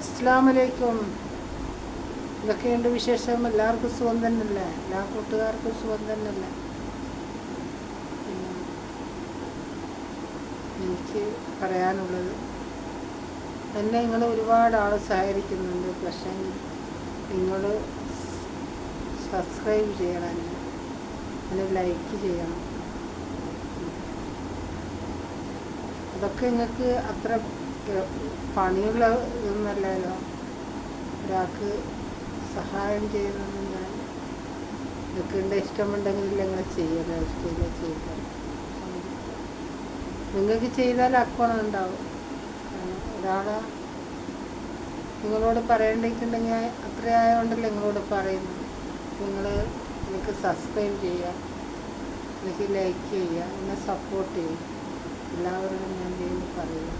അസ്സലാമലൈക്കും. ഇതൊക്കെയുണ്ട് വിശേഷം. എല്ലാവർക്കും സുഖം തന്നെയല്ലേ? എല്ലാ കൂട്ടുകാർക്കും സുഖം തന്നെയല്ലേ? എനിക്ക് പറയാനുള്ളത്, എന്നെ നിങ്ങൾ ഒരുപാട് ആൾ സഹകരിക്കുന്നുണ്ട്. പക്ഷേ നിങ്ങൾ സബ്സ്ക്രൈബ് ചെയ്യണം, എന്നെ ലൈക്ക് ചെയ്യണം. അതൊക്കെ നിങ്ങൾക്ക് അത്ര പണിയുള്ള ഇതൊന്നല്ലല്ലോ. ഒരാൾക്ക് സഹായം ചെയ്യുന്നതെന്ന് ഞാൻ ഇതൊക്കെ ഉണ്ട്. ഇഷ്ടമുണ്ടെങ്കിൽ നിങ്ങൾ ചെയ്യല്ലോ, ചെയ്യുക. നിങ്ങൾക്ക് ചെയ്താൽ അക്കോണം ഉണ്ടാവും. ഒരാളെ നിങ്ങളോട് പറയേണ്ടിട്ടുണ്ടെങ്കിൽ അത്രയായതുകൊണ്ടല്ലേ നിങ്ങളോട് പറയുന്നു. നിങ്ങൾ എനിക്ക് സബ്സ്ക്രൈബ് ചെയ്യുക, എനിക്ക് ലൈക്ക് ചെയ്യുക, എന്നെ സപ്പോർട്ട് ചെയ്യുക. എല്ലാവരോടും ഞാൻ ചെയ്യുന്നു പറയുക.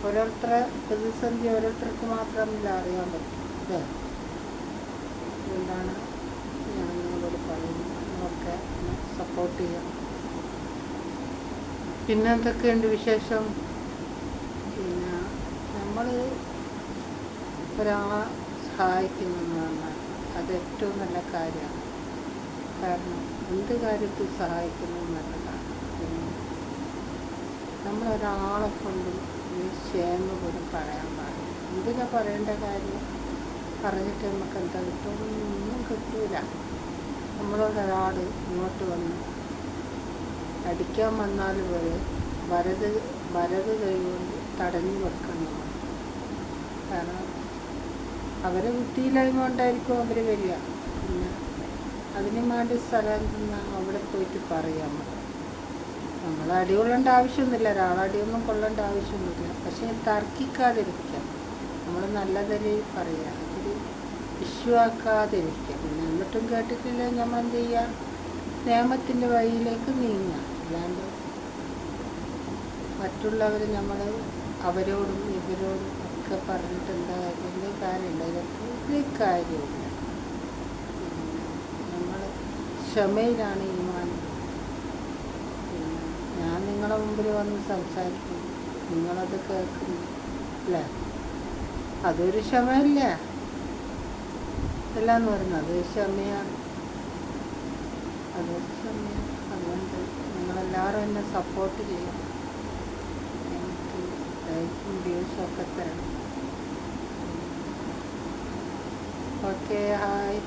ഓരോരുത്തരെ പ്രതിസന്ധി ഓരോരുത്തർക്ക് മാത്രമല്ല അറിയാൻ പറ്റും, അല്ലേ? അതുകൊണ്ടാണ് ഞാൻ നിങ്ങളോട് പറയുന്നത്, നിങ്ങളൊക്കെ സപ്പോർട്ട് ചെയ്യാം. പിന്നെ എന്തൊക്കെയുണ്ട് വിശേഷം? പിന്നെ നമ്മൾ ഒരാളെ സഹായിക്കുന്നെന്ന് പറഞ്ഞാൽ അത് ഏറ്റവും നല്ല കാര്യമാണ്. കാരണം എന്ത് കാര്യത്തിൽ സഹായിക്കുന്നത് നല്ലതാണ്. നമ്മളൊരാളെ കൊണ്ടും ഈ ക്ഷേമം പോലും പറയാൻ പാടില്ല. എന്തിനാ പറയേണ്ട കാര്യം? പറഞ്ഞിട്ട് നമുക്ക് എന്താ കിട്ടും? ഒന്നും കിട്ടൂല. നമ്മളോടൊരാൾ ഇങ്ങോട്ട് വന്ന് അടിക്കാൻ വന്നാൽ വരെ വലത് കൈ കൊണ്ട് തടഞ്ഞു വെക്കണം. കാരണം അവരെ ബുദ്ധിയില്ലായ്മ കൊണ്ടായിരിക്കും അവർ വരിക. പിന്നെ അതിന് വേണ്ടി സ്ഥലം തിന്നാൽ അവിടെ പോയിട്ട് പറയാൻ മതി. നമ്മൾ അടി കൊള്ളേണ്ട ആവശ്യമൊന്നുമില്ല, ഒരാളടിയൊന്നും കൊള്ളേണ്ട ആവശ്യമൊന്നുമില്ല. പക്ഷേ തർക്കിക്കാതിരിക്കുക, നമ്മൾ നല്ലതിൽ പറയുക, അതിൽ ഇഷ്യൂ ആക്കാതിരിക്കുക. പിന്നെ എന്നിട്ടും കേട്ടിട്ടില്ല, നമ്മൾ എന്ത് ചെയ്യുക? നിയമത്തിൻ്റെ വഴിയിലേക്ക് നീങ്ങുക. അല്ലാണ്ട് മറ്റുള്ളവർ നമ്മൾ അവരോടും ഇവരോടും ഒക്കെ പറഞ്ഞിട്ട് എന്താ വലിയ കാര്യമില്ല. ഇതൊക്കെ വലിയ കാര്യമില്ല. നമ്മൾ ക്ഷമയിലാണ് ഈമാൻ. ഞാൻ നിങ്ങളുടെ മുമ്പിൽ വന്ന് സംസാരിക്കും, നിങ്ങളത് കേൾക്കുന്നു, അല്ലേ? അതൊരു ക്ഷമയല്ല. എല്ലാന്ന് പറയുന്നത് അതൊരു ക്ഷമയാണ്, അതൊരു ക്ഷമയാണ്. അതുകൊണ്ട് നിങ്ങളെല്ലാവരും എന്നെ സപ്പോർട്ട് ചെയ്യണം. എനിക്ക് ലൈക്കും വ്യൂസും ഒക്കെ തരണം. Okay, hi.